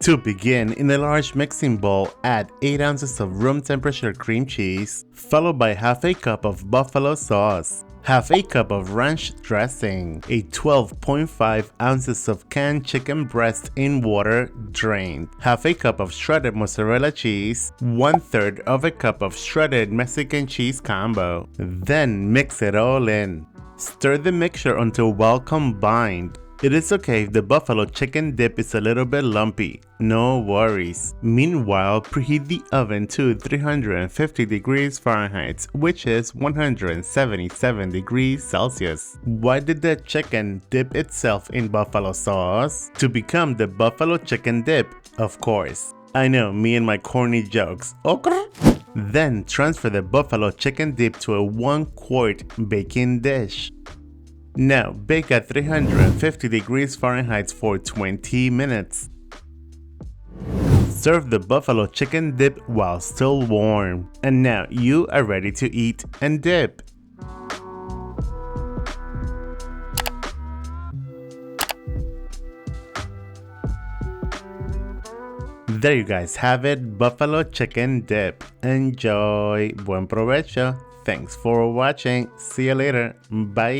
To begin, in a large mixing bowl, add 8 ounces of room temperature cream cheese, followed by half a cup of buffalo sauce, half a cup of ranch dressing, a 12.5 ounces of canned chicken breast in water drained, half a cup of shredded mozzarella cheese, 1/3 of a cup of shredded Mexican cheese combo. Then mix it all in. Stir the mixture until well combined. It is okay if the buffalo chicken dip is a little bit lumpy, no worries. Meanwhile, preheat the oven to 350 degrees Fahrenheit, which is 177 degrees Celsius. Why did the chicken dip itself in buffalo sauce? To become the buffalo chicken dip, of course. I know, me and my corny jokes. Okay. Then transfer the buffalo chicken dip to a 1-quart baking dish. Now bake at 350 degrees Fahrenheit for 20 minutes. Serve the buffalo chicken dip while still warm. And now you are ready to eat and dip. There you guys have it, buffalo chicken dip. Enjoy. Buen provecho. Thanks for watching. See you later. Bye.